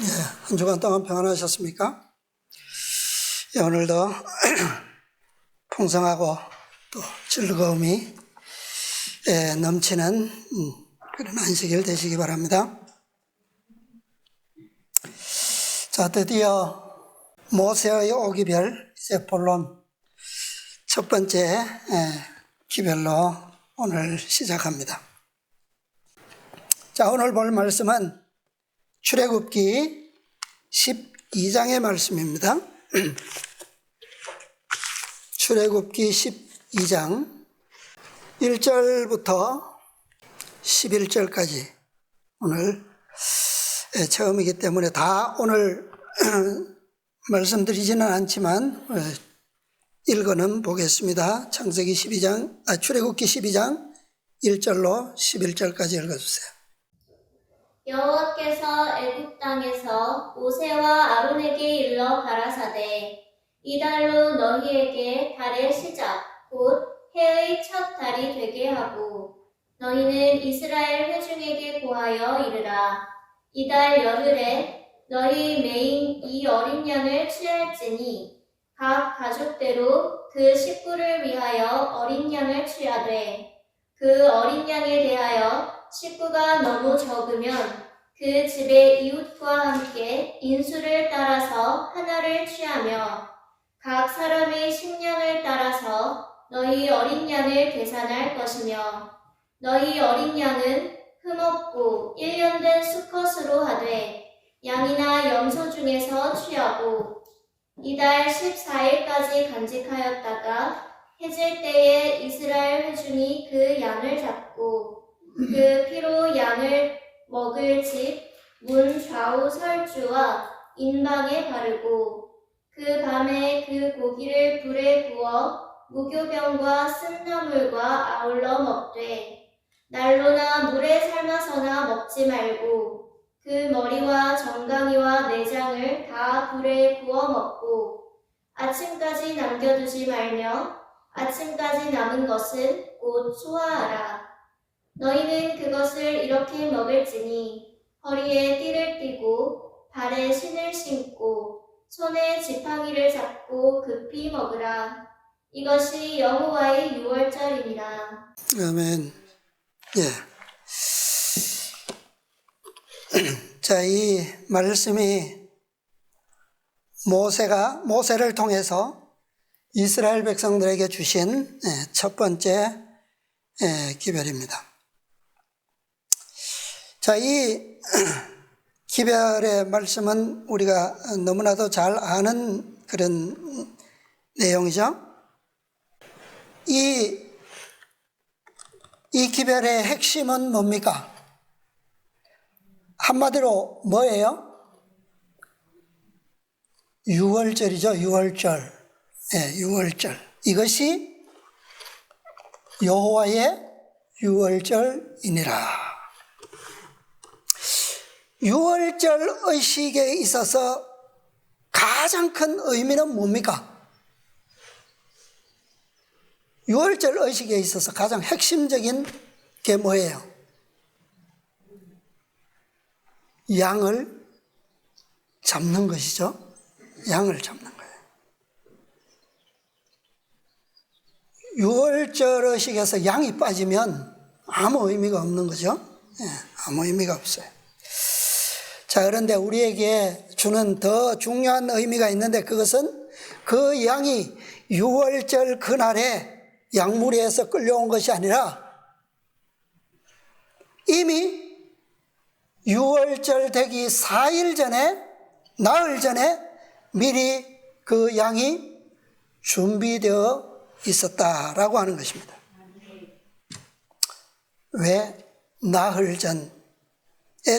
한 주간 동안 평안하셨습니까? 오늘도 풍성하고 또 즐거움이 넘치는 그런 안식일 되시기 바랍니다. 자, 드디어 모세의 오기별, 이제 본론 첫 번째 기별로 오늘 시작합니다. 자, 오늘 볼 말씀은 출애굽기 12장의 말씀입니다. 출애굽기 12장 1절부터 11절까지 오늘 처음이기 때문에 다 오늘 말씀드리지는 않지만 읽어는 보겠습니다. 출애굽기 12장 1절로 11절까지 읽어주세요. 여호와께서 애굽 땅에서 모세와 아론에게 일러 가라사대 이 달로 너희에게 달의 시작 곧 해의 첫 달이 되게 하고 너희는 이스라엘 회중에게 고하여 이르라. 이 달 열흘에 너희 매인 이 어린 양을 취할지니 각 가족대로 그 식구를 위하여 어린 양을 취하되 그 어린 양에 대하여 식구가 너무 적으면 그 집의 이웃과 함께 인수를 따라서 하나를 취하며 각 사람의 식량을 따라서 너희 어린 양을 계산할 것이며 너희 어린 양은 흠없고 1년 된 수컷으로 하되 양이나 염소 중에서 취하고 이달 14일까지 간직하였다가 해질 때에 이스라엘 회중이 그 양을 잡고 그 피로 양을 먹을 집 문 좌우 설주와 인방에 바르고 그 밤에 그 고기를 불에 구워 무교병과 쓴나물과 아울러 먹되 난로나 물에 삶아서나 먹지 말고 그 머리와 정강이와 내장을 다 불에 구워 먹고 아침까지 남겨두지 말며 아침까지 남은 것은 곧 소화하라. 너희는 그것을 이렇게 먹을지니 허리에 띠를 띠고 발에 신을 신고 손에 지팡이를 잡고 급히 먹으라. 이것이 여호와의 유월절이니라. 아멘. 자, 이 말씀이 모세를 통해서 이스라엘 백성들에게 주신 첫 번째 기별입니다. 자, 이 기별의 말씀은 우리가 너무나도 잘 아는 그런 내용이죠. 이 기별의 핵심은 뭡니까? 한마디로 뭐예요? 유월절이죠. 유월절. 유월절. 이것이 여호와의 유월절이니라. 유월절 의식에 있어서 가장 큰 의미는 뭡니까? 유월절 의식에 있어서 가장 핵심적인 게 뭐예요? 양을 잡는 것이죠. 양을 잡는 거예요. 유월절 의식에서 양이 빠지면 아무 의미가 없는 거죠. 아무 의미가 없어요. 자, 그런데 우리에게 주는 더 중요한 의미가 있는데 그것은 그 양이 유월절 그날에 양무리에서 끌려온 것이 아니라 이미 유월절 되기 4일 전에, 나흘 전에 미리 그 양이 준비되어 있었다라고 하는 것입니다. 왜 나흘 전에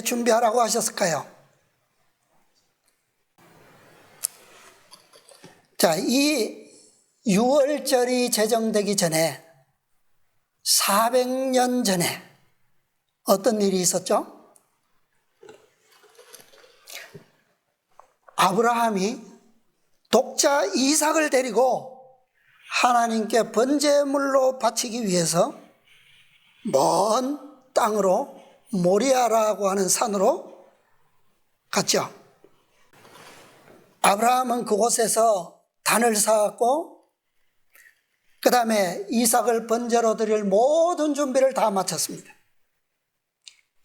준비하라고 하셨을까요? 자, 이 유월절이 제정되기 전에 400년 전에 어떤 일이 있었죠? 아브라함이 독자 이삭을 데리고 하나님께 번제물로 바치기 위해서 먼 땅으로 모리아라고 하는 산으로 갔죠. 아브라함은 그곳에서 단을 쌓았고 그 다음에 이삭을 번제로 드릴 모든 준비를 다 마쳤습니다.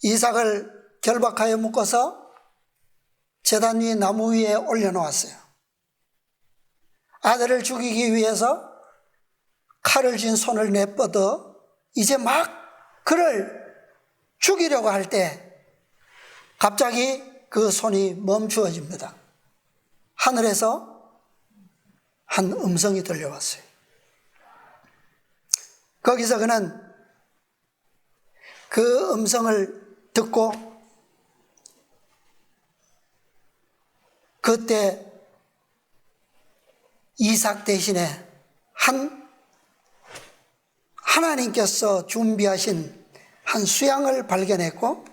이삭을 결박하여 묶어서 제단 위 나무 위에 올려놓았어요. 아들을 죽이기 위해서 칼을 쥔 손을 내뻗어 이제 막 그를 죽이려고 할 때 갑자기 그 손이 멈추어집니다. 하늘에서 한 음성이 들려왔어요. 거기서 그는 그 음성을 듣고 그때 이삭 대신에 하나님께서 준비하신 한 수양을 발견했고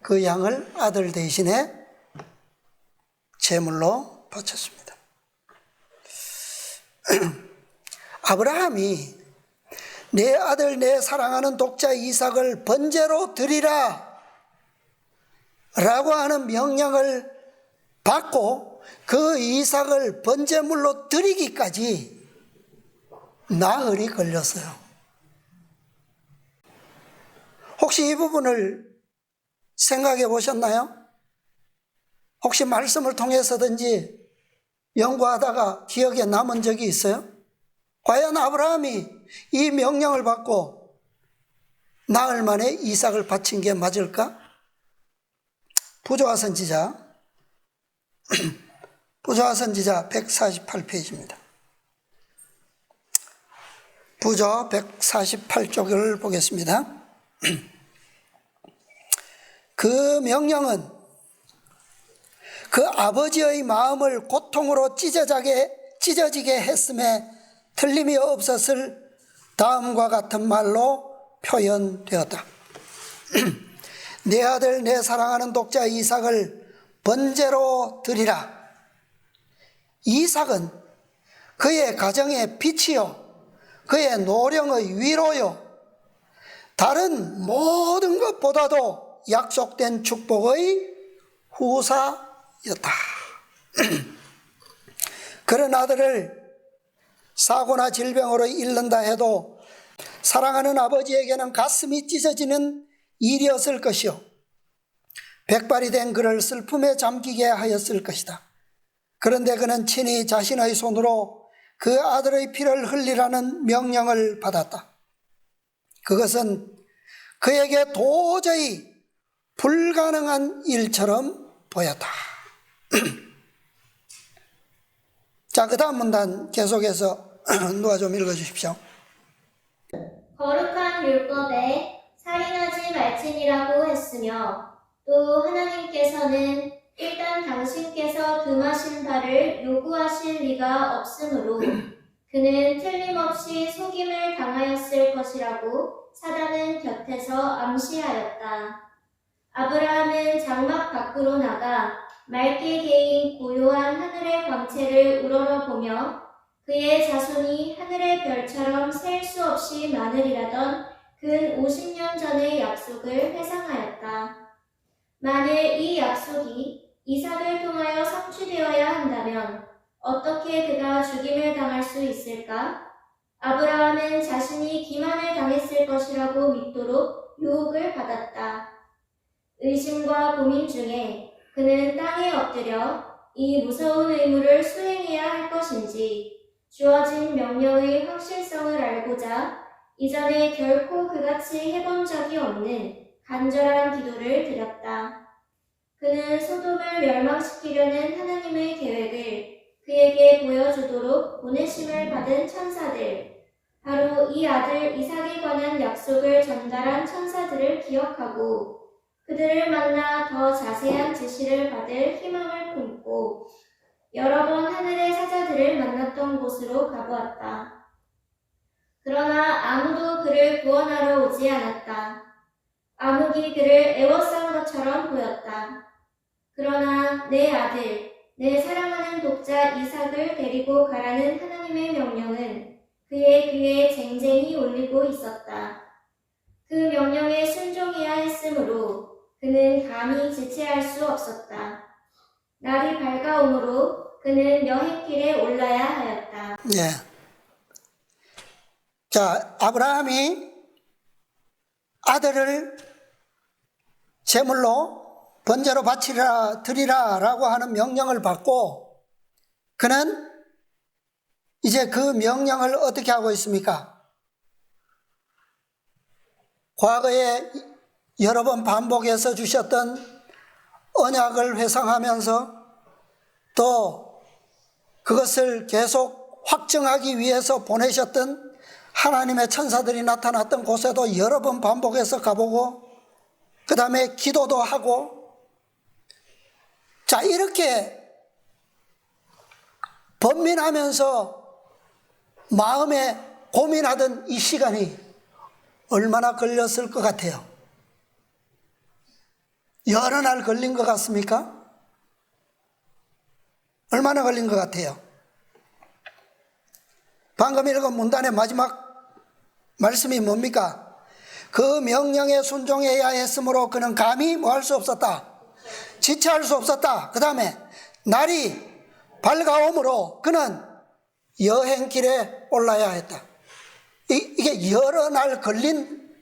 그 양을 아들 대신에 제물로 바쳤습니다. 아브라함이 내 아들 내 사랑하는 독자 이삭을 번제로 드리라 라고 하는 명령을 받고 그 이삭을 번제물로 드리기까지 나흘이 걸렸어요. 혹시 이 부분을 생각해 보셨나요? 혹시 말씀을 통해서든지 연구하다가 기억에 남은 적이 있어요? 과연 아브라함이 이 명령을 받고 나흘 만에 이삭을 바친 게 맞을까? 부조화 선지자 148페이지입니다. 부조 148쪽을 보겠습니다. 그 명령은 그 아버지의 마음을 고통으로 찢어지게 했음에 틀림이 없었을 다음과 같은 말로 표현되었다. 내 아들 내 사랑하는 독자 이삭을 번제로 드리라. 이삭은 그의 가정의 빛이요 그의 노령의 위로요 다른 모든 것보다도 약속된 축복의 후사였다. 그런 아들을 사고나 질병으로 잃는다 해도 사랑하는 아버지에게는 가슴이 찢어지는 일이었을 것이요 백발이 된 그를 슬픔에 잠기게 하였을 것이다. 그런데 그는 친히 자신의 손으로 그 아들의 피를 흘리라는 명령을 받았다. 그것은 그에게 도저히 불가능한 일처럼 보였다. 자, 그 다음 문단 계속해서 누가 좀 읽어주십시오. 거룩한 율법에 살인하지 말지니라고 했으며 또 하나님께서는 일단 당신께서 금하신 바를 요구하실 리가 없으므로 그는 틀림없이 속임을 당하였을 것이라고 사단은 곁에서 암시하였다. 아브라함은 장막 밖으로 나가 맑게 개인 고요한 하늘의 광채를 우러러보며 그의 자손이 하늘의 별처럼 셀 수 없이 많으리라던 근 50년 전의 약속을 회상하였다. 만일 이 약속이 이삭을 통하여 성취되어야 한다면 어떻게 그가 죽임을 당할 수 있을까? 아브라함은 자신이 기만을 당했을 것이라고 믿도록 유혹을 받았다. 의심과 고민 중에 그는 땅에 엎드려 이 무서운 의무를 수행해야 할 것인지 주어진 명령의 확실성을 알고자 이전에 결코 그같이 해본 적이 없는 간절한 기도를 드렸다. 그는 소돔을 멸망시키려는 하나님의 계획을 그에게 보여주도록 보내심을 받은 천사들, 바로 이 아들 이삭에 관한 약속을 전달한 천사들을 기억하고 그들을 만나 더 자세한 지시를 받을 희망을 품고 여러 번 하늘의 사자들을 만났던 곳으로 가보았다. 그러나 아무도 그를 구원하러 오지 않았다. 암흑이 그를 애워싼 것처럼 보였다. 그러나 내 아들, 내 사랑하는 독자 이삭을 데리고 가라는 하나님의 명령은 그의 귀에 쟁쟁이 울리고 있었다. 그 명령에 순종해야 했으므로 그는 감히 지체할 수 없었다. 날이 밝아오므로 그는 여행길에 올라야 하였다. 예. 자, 아브라함이 아들을 제물로 번제로 드리라라고 하는 명령을 받고 그는 이제 그 명령을 어떻게 하고 있습니까? 과거에 여러 번 반복해서 주셨던 언약을 회상하면서 또 그것을 계속 확증하기 위해서 보내셨던 하나님의 천사들이 나타났던 곳에도 여러 번 반복해서 가보고 그 다음에 기도도 하고 자 이렇게 번민하면서 마음에 고민하던 이 시간이 얼마나 걸렸을 것 같아요? 여러 날 걸린 것 같습니까? 얼마나 걸린 것 같아요? 방금 읽은 문단의 마지막 말씀이 뭡니까? 그 명령에 순종해야 했으므로 그는 감히 뭐 할 수 없었다? 지체할 수 없었다. 그 다음에 날이 밝아오므로 그는 여행길에 올라야 했다. 이게 여러 날 걸린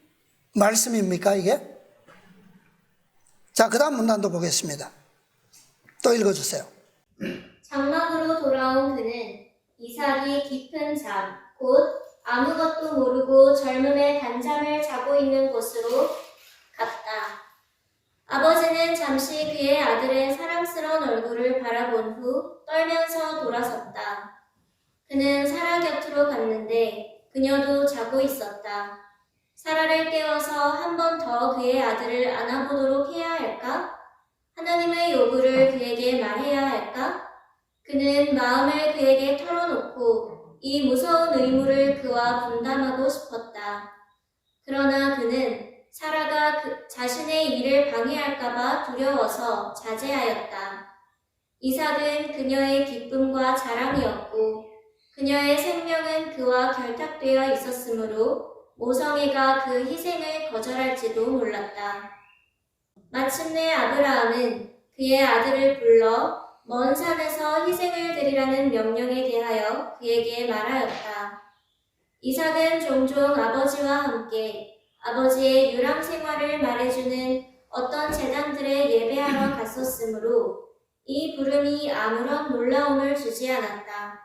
말씀입니까 이게? 자, 그 다음 문단도 보겠습니다. 또 읽어주세요. 장막으로 돌아온 그는 이삭이 깊은 잠, 곧 아무것도 모르고 젊음의 단잠을 자고 있는 곳으로 갔다. 아버지는 잠시 그의 아들의 사랑스러운 얼굴을 바라본 후 떨면서 돌아섰다. 그는 사라 곁으로 갔는데 그녀도 자고 있었다. 사라를 깨워서 한 번 더 그의 아들을 안아보도록 해야 할까? 하나님의 요구를 그에게 말해야 할까? 그는 마음을 그에게 털어놓고 이 무서운 의무를 그와 분담하고 싶었다. 그러나 그는 사라가 자신의 일을 방해할까봐 두려워서 자제하였다. 이삭은 그녀의 기쁨과 자랑이었고 그녀의 생명은 그와 결탁되어 있었으므로 모성애가 그 희생을 거절할지도 몰랐다. 마침내 아브라함은 그의 아들을 불러 먼 산에서 희생을 드리라는 명령에 대하여 그에게 말하였다. 이삭은 종종 아버지와 함께 아버지의 유랑 생활을 말해주는 어떤 제단들에 예배하러 갔었으므로 이 부름이 아무런 놀라움을 주지 않았다.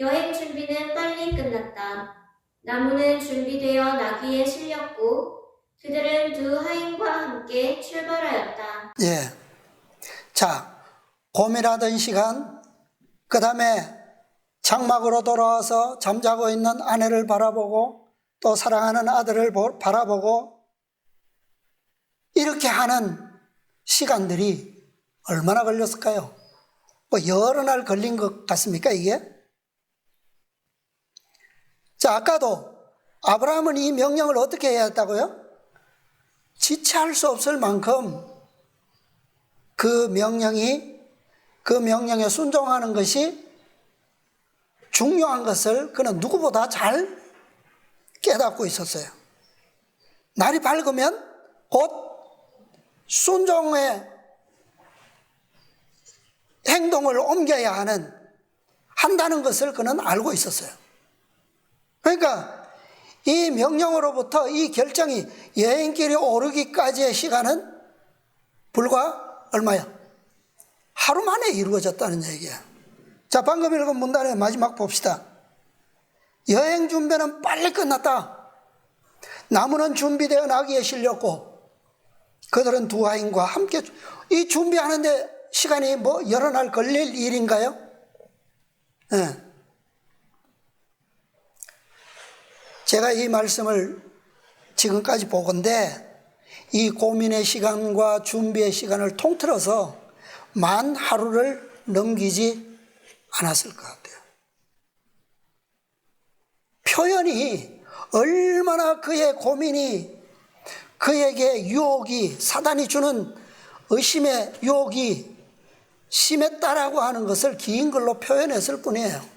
여행 준비는 빨리 끝났다. 나무는 준비되어 나귀에 실렸고 그들은 두 하인과 함께 출발하였다. 예. 자, 고민하던 시간, 그 다음에 장막으로 돌아와서 잠자고 있는 아내를 바라보고 또 사랑하는 아들을 바라보고 이렇게 하는 시간들이 얼마나 걸렸을까요? 뭐 여러 날 걸린 것 같습니까 이게? 자, 아까도 아브라함은 이 명령을 어떻게 해야 했다고요? 지체할 수 없을 만큼 그 명령에 순종하는 것이 중요한 것을 그는 누구보다 잘 깨닫고 있었어요. 날이 밝으면 곧 순종의 행동을 옮겨야 한다는 것을 그는 알고 있었어요. 그러니까 이 명령으로부터 이 결정이 여행길에 오르기까지의 시간은 불과 얼마야? 하루 만에 이루어졌다는 얘기야. 자, 방금 읽은 문단의 마지막 봅시다. 여행 준비는 빨리 끝났다. 나무는 준비되어 나귀에 실렸고 그들은 두 하인과 함께 이 준비하는데 시간이 뭐 여러 날 걸릴 일인가요? 네. 제가 이 말씀을 지금까지 보건대 이 고민의 시간과 준비의 시간을 통틀어서 만 하루를 넘기지 않았을 것 같아요. 표현이 얼마나 그의 고민이 그에게 유혹이 사단이 주는 의심의 유혹이 심했다라고 하는 것을 긴 글로 표현했을 뿐이에요.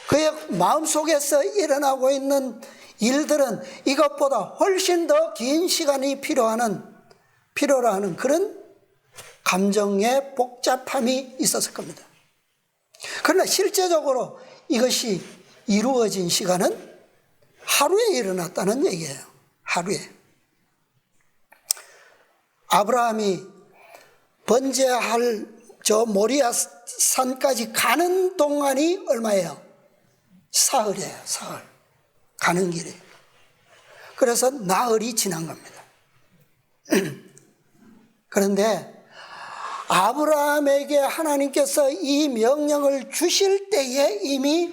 그의 마음속에서 일어나고 있는 일들은 이것보다 훨씬 더 긴 시간이 필요로 하는 그런 감정의 복잡함이 있었을 겁니다. 그러나 실제적으로 이것이 이루어진 시간은 하루에 일어났다는 얘기예요. 하루에. 아브라함이 번제할 저 모리아 산까지 가는 동안이 얼마예요? 사흘이에요. 사흘. 가는 길이. 그래서 나흘이 지난 겁니다. 그런데 아브라함에게 하나님께서 이 명령을 주실 때에 이미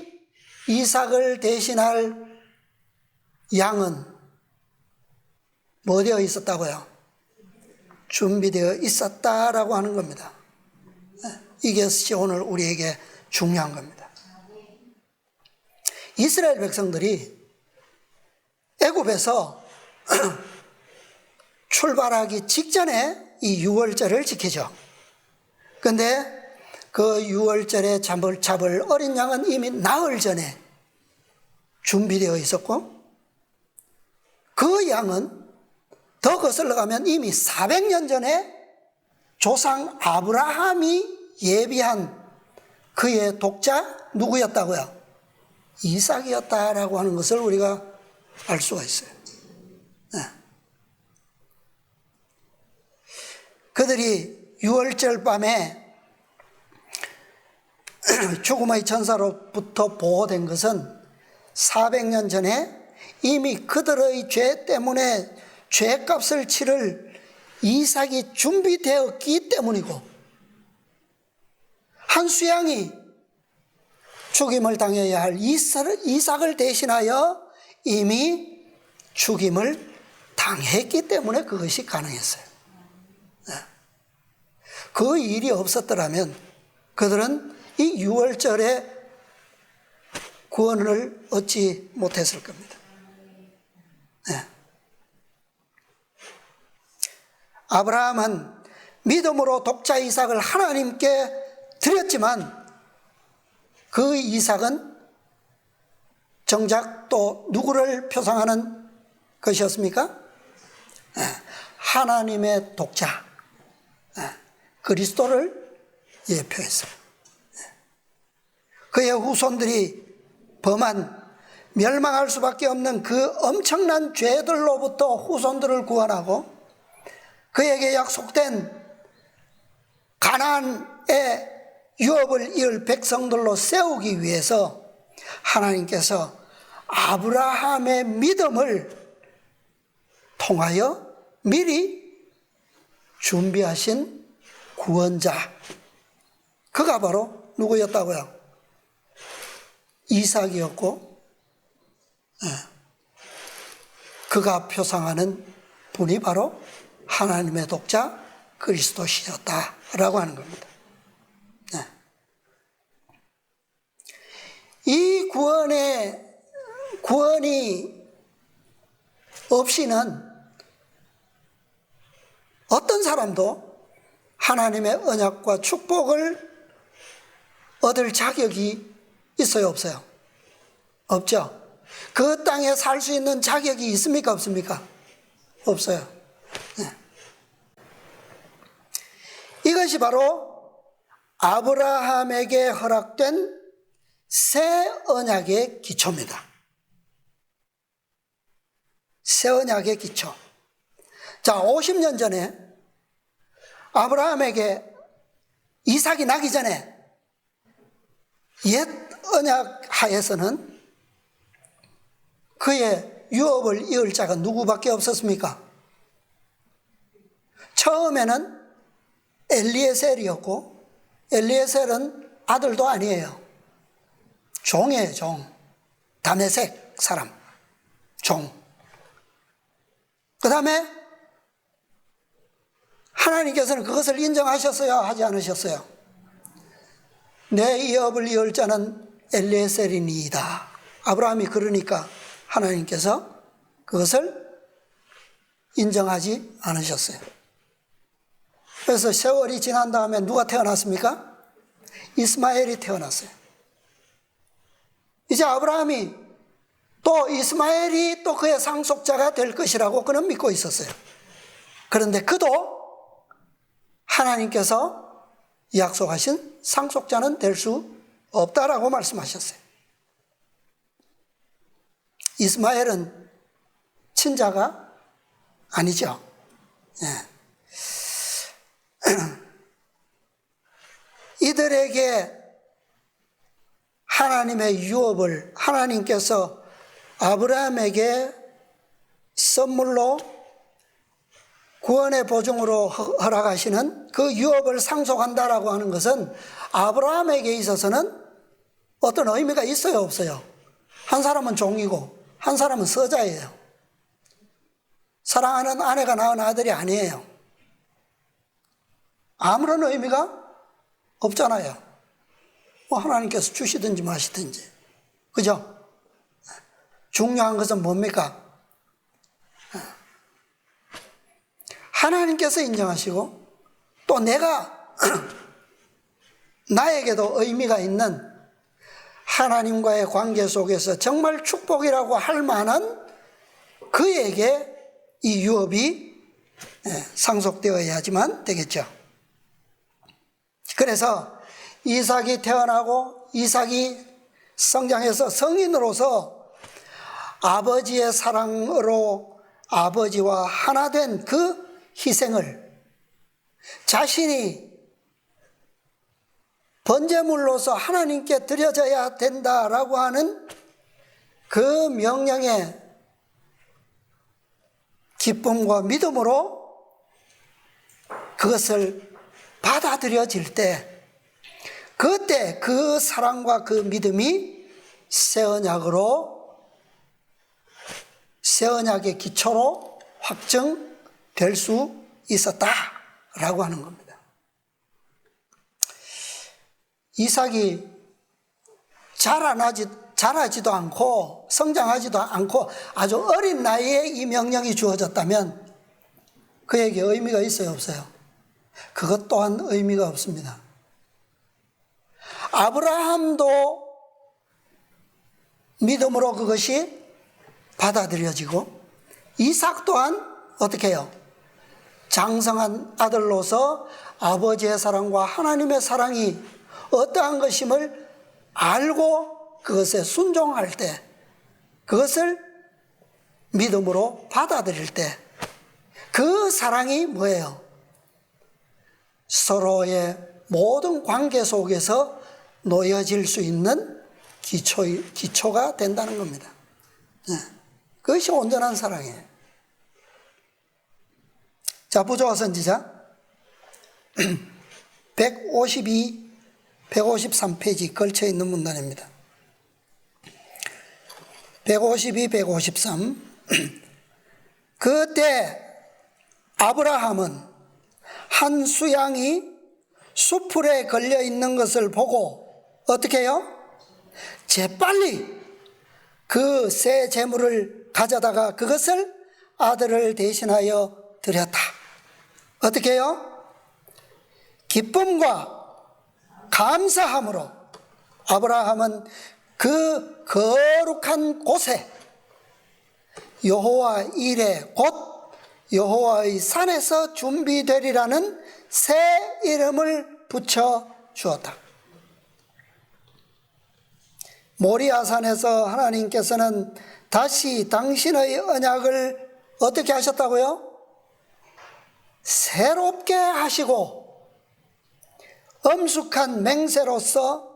이삭을 대신할 양은 뭐 되어 있었다고요? 준비되어 있었다라고 하는 겁니다. 이것이 오늘 우리에게 중요한 겁니다. 이스라엘 백성들이 애굽에서 출발하기 직전에 이 유월절을 지키죠. 그런데 그 유월절에 잡을 어린 양은 이미 나흘 전에 준비되어 있었고, 그 양은 더 거슬러 가면 이미 400년 전에 조상 아브라함이 예비한 그의 독자 누구였다고요? 이삭이었다라고 하는 것을 우리가 알 수가 있어요. 네. 그들이 유월절 밤에 죽음의 천사로부터 보호된 것은 400년 전에 이미 그들의 죄 때문에 죄값을 치를 이삭이 준비되었기 때문이고, 한 수양이 죽임을 당해야 할 이삭을 대신하여 이미 죽임을 당했기 때문에 그것이 가능했어요. 그 일이 없었더라면 그들은 이 유월절에 구원을 얻지 못했을 겁니다. 아브라함은 믿음으로 독자 이삭을 하나님께 드렸지만 그 이삭은 정작 또 누구를 표상하는 것이었습니까? 하나님의 독자 그리스도를 예표했어요. 그의 후손들이 범한 멸망할 수밖에 없는 그 엄청난 죄들로부터 후손들을 구원하고 그에게 약속된 가나안의 유업을 이을 백성들로 세우기 위해서 하나님께서 아브라함의 믿음을 통하여 미리 준비하신 구원자, 그가 바로 누구였다고요? 이삭이었고, 그가 표상하는 분이 바로 하나님의 독자 그리스도시였다라고 하는 겁니다. 이 구원이 없이는 어떤 사람도 하나님의 언약과 축복을 얻을 자격이 있어요, 없어요? 없죠. 그 땅에 살 수 있는 자격이 있습니까, 없습니까? 없어요. 네. 이것이 바로 아브라함에게 허락된 새 언약의 기초입니다. 새 언약의 기초. 자, 50년 전에 아브라함에게 이삭이 나기 전에 옛 언약 하에서는 그의 유업을 이을 자가 누구밖에 없었습니까? 처음에는 엘리에셀이었고, 엘리에셀은 아들도 아니에요. 종이에요, 종. 다메섹 사람, 종. 그 다음에 하나님께서는 그것을 인정하셨어요, 하지 않으셨어요? 내 유업을 이을 자는 엘리에셀이니이다. 아브라함이 그러니까 하나님께서 그것을 인정하지 않으셨어요. 그래서 세월이 지난 다음에 누가 태어났습니까? 이스마엘이 태어났어요. 이제 아브라함이 또 이스마엘이 또 그의 상속자가 될 것이라고 그는 믿고 있었어요. 그런데 그도 하나님께서 약속하신 상속자는 될 수 없다라고 말씀하셨어요. 이스마엘은 친자가 아니죠. 예. 이들에게 하나님의 유업을 하나님께서 아브라함에게 선물로 구원의 보증으로 허락하시는 그 유업을 상속한다라고 하는 것은 아브라함에게 있어서는 어떤 의미가 있어요, 없어요? 한 사람은 종이고 한 사람은 서자예요. 사랑하는 아내가 낳은 아들이 아니에요. 아무런 의미가 없잖아요. 뭐 하나님께서 주시든지 마시든지. 그죠? 중요한 것은 뭡니까? 하나님께서 인정하시고 또 내가 나에게도 의미가 있는 하나님과의 관계 속에서 정말 축복이라고 할 만한 그에게 이 유업이 상속되어야지만 되겠죠. 그래서 이삭이 태어나고 이삭이 성장해서 성인으로서 아버지의 사랑으로 아버지와 하나 된 그 희생을 자신이 번제물로서 하나님께 드려져야 된다라고 하는 그 명령에 기쁨과 믿음으로 그것을 받아들여질 때 그때 그 사랑과 그 믿음이 새 언약의 기초로 확정될 수 있었다라고 하는 겁니다. 이삭이 자라지도 않고 성장하지도 않고 아주 어린 나이에 이 명령이 주어졌다면 그에게 의미가 있어요, 없어요? 그것 또한 의미가 없습니다. 아브라함도 믿음으로 그것이 받아들여지고 이삭 또한 어떻게 해요? 장성한 아들로서 아버지의 사랑과 하나님의 사랑이 어떠한 것임을 알고 그것에 순종할 때 그것을 믿음으로 받아들일 때 그 사랑이 뭐예요? 서로의 모든 관계 속에서 놓여질 수 있는 기초가 된다는 겁니다. 그것이 온전한 사랑이에요. 자, 부조화 선지자 152, 153페이지 걸쳐 있는 문단입니다. 152, 153 그때 아브라함은 한 수양이 수풀에 걸려 있는 것을 보고 어떻게 해요? 재빨리 그 새 제물을 가져다가 그것을 아들을 대신하여 드렸다. 어떻게 해요? 기쁨과 감사함으로 아브라함은 그 거룩한 곳에 여호와 이레 곧 여호와의 산에서 준비되리라는 새 이름을 붙여 주었다. 모리아산에서 하나님께서는 다시 당신의 언약을 어떻게 하셨다고요? 새롭게 하시고 엄숙한 맹세로서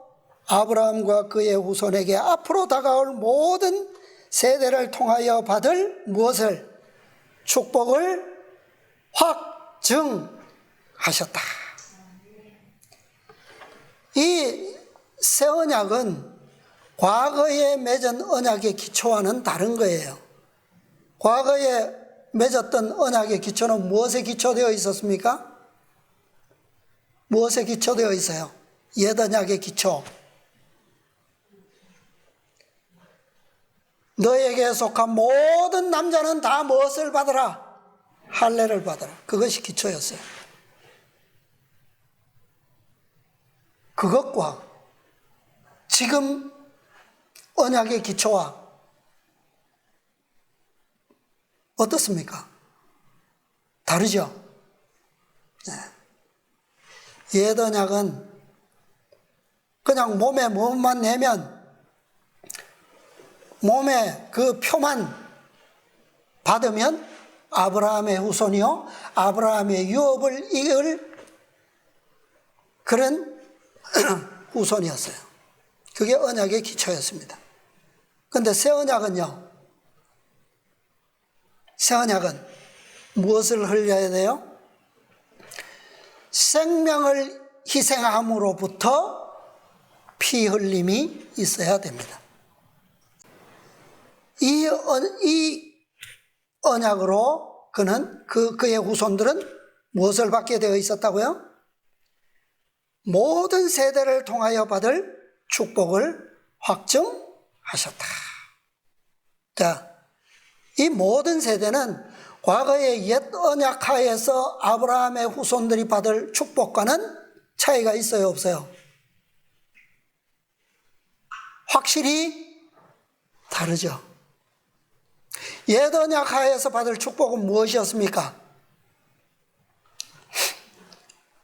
아브라함과 그의 후손에게 앞으로 다가올 모든 세대를 통하여 받을 무엇을? 축복을 확증하셨다. 이 새 언약은 과거에 맺은 언약의 기초와는 다른 거예요. 과거에 맺었던 언약의 기초는 무엇에 기초되어 있었습니까? 무엇에 기초되어 있어요? 옛 언약의 기초. 너에게 속한 모든 남자는 다 무엇을 받으라? 할례를 받으라. 그것이 기초였어요. 그것과 지금 언약의 기초와 어떻습니까? 다르죠? 네. 옛 언약은 그냥 몸에 몸만 내면 몸에 그 표만 받으면 아브라함의 후손이요 아브라함의 유업을 이을 그런 후손이었어요. 그게 언약의 기초였습니다. 그런데 새 언약은요, 새 언약은 무엇을 흘려야 돼요? 생명을 희생함으로부터 피 흘림이 있어야 됩니다. 이 언약으로 그의 후손들은 무엇을 받게 되어 있었다고요? 모든 세대를 통하여 받을 축복을 확증하셨다. 자, 이 모든 세대는 과거의 옛 언약 하에서 아브라함의 후손들이 받을 축복과는 차이가 있어요, 없어요? 확실히 다르죠. 옛 언약 하에서 받을 축복은 무엇이었습니까?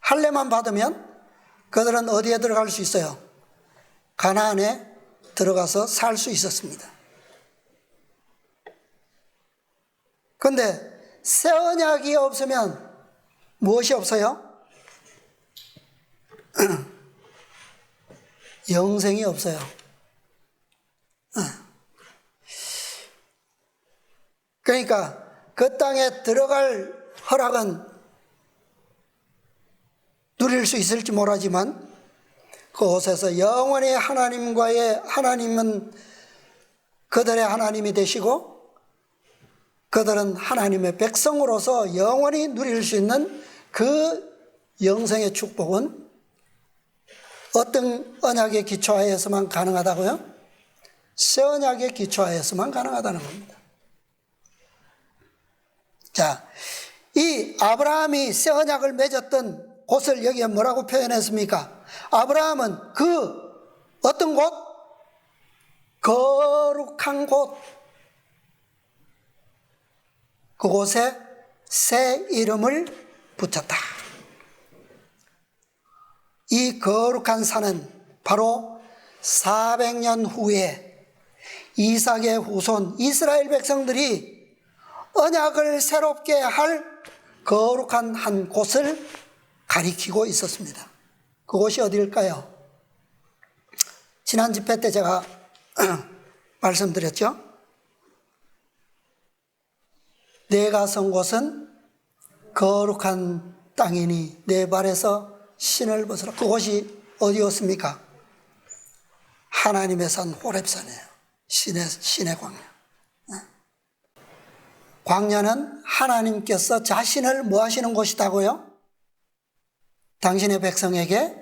할례만 받으면 그들은 어디에 들어갈 수 있어요? 가나안에 들어가서 살 수 있었습니다. 그런데 새 언약이 없으면 무엇이 없어요? 영생이 없어요. 그러니까 그 땅에 들어갈 허락은 누릴 수 있을지 모르지만 그곳에서 영원히 하나님은 그들의 하나님이 되시고 그들은 하나님의 백성으로서 영원히 누릴 수 있는 그 영생의 축복은 어떤 언약의 기초하에서만 가능하다고요? 새 언약의 기초하에서만 가능하다는 겁니다. 자, 이 아브라함이 새 언약을 맺었던 곳을 여기에 뭐라고 표현했습니까? 아브라함은 어떤 곳? 거룩한 곳. 그곳에 새 이름을 붙였다. 이 거룩한 산은 바로 400년 후에 이삭의 후손 이스라엘 백성들이 언약을 새롭게 할 거룩한 한 곳을 가리키고 있었습니다. 그곳이 어디일까요? 지난 집회 때 제가 말씀드렸죠. 내가 선 곳은 거룩한 땅이니 내 발에서 신을 벗으라. 그곳이 어디였습니까? 하나님의 산 호렙산이에요. 신의 광야. 광야는 하나님께서 자신을 뭐 하시는 곳이다고요? 당신의 백성에게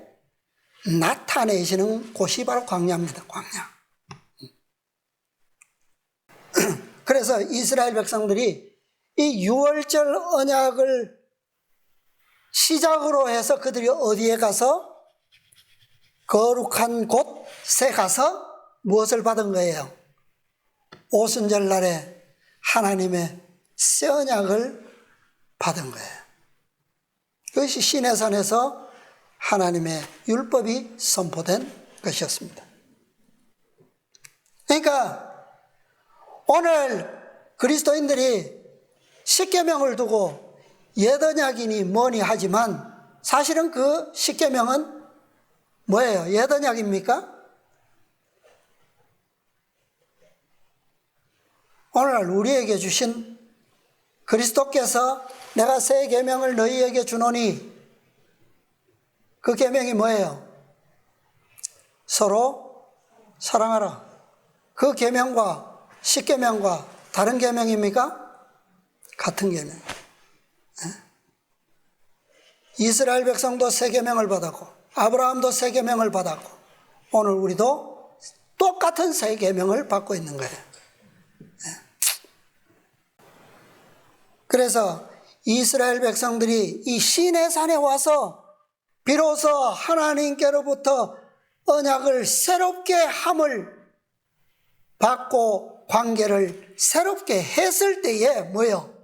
나타내시는 곳이 바로 광야입니다. 광야. 그래서 이스라엘 백성들이 이 유월절 언약을 시작으로 해서 그들이 어디에 가서 거룩한 곳에 가서 무엇을 받은 거예요? 오순절 날에 하나님의 새 언약을 받은 거예요. 그것이 시내산에서 하나님의 율법이 선포된 것이었습니다. 그러니까 오늘 그리스도인들이 십계명을 두고 옛 언약이니 뭐니 하지만 사실은 그 십계명은 뭐예요? 옛 언약입니까? 오늘 우리에게 주신 그리스도께서 내가 새 계명을 너희에게 주노니 그 계명이 뭐예요? 서로 사랑하라. 그 계명과 십계명과 다른 계명입니까? 같은 계명. 이스라엘 백성도 새 계명을 받았고 아브라함도 새 계명을 받았고 오늘 우리도 똑같은 새 계명을 받고 있는 거예요. 그래서 이스라엘 백성들이 이 시내산에 와서 비로소 하나님께로부터 언약을 새롭게 함을 받고 관계를 새롭게 했을 때에 뭐예요?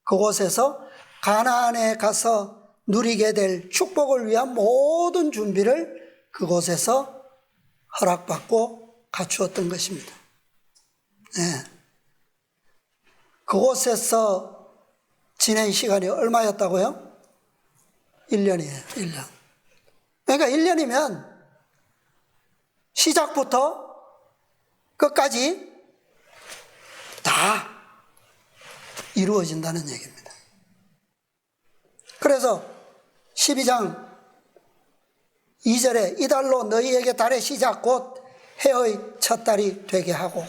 그곳에서 가나안에 가서 누리게 될 축복을 위한 모든 준비를 그곳에서 허락받고 갖추었던 것입니다. 네. 그곳에서 지낸 시간이 얼마였다고요? 1년이에요. 1년. 그러니까 1년이면 시작부터 끝까지 다 이루어진다는 얘기입니다. 그래서 12장 2절에 이달로 너희에게 달의 시작 곧 해의 첫 달이 되게 하고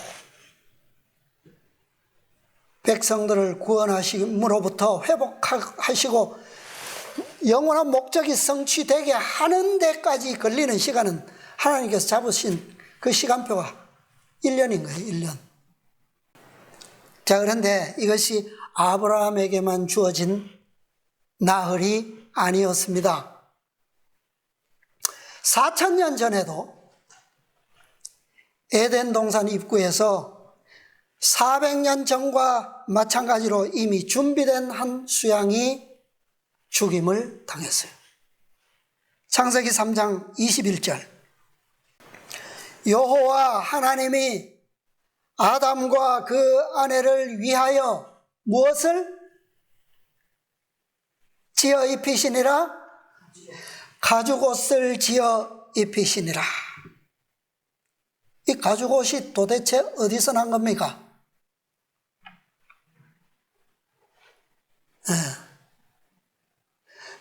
백성들을 구원하심으로부터 회복하시고 영원한 목적이 성취되게 하는 데까지 걸리는 시간은 하나님께서 잡으신 그 시간표가 1년인 거예요. 1년. 자, 그런데 이것이 아브라함에게만 주어진 나흘이 아니었습니다. 4,000년 전에도 에덴 동산 입구에서 400년 전과 마찬가지로 이미 준비된 한 수양이 죽임을 당했어요. 창세기 3장 21절. 여호와 하나님이 아담과 그 아내를 위하여 무엇을 지어 입히시니라? 가죽옷을 지어 입히시니라. 이 가죽옷이 도대체 어디서 난 겁니까?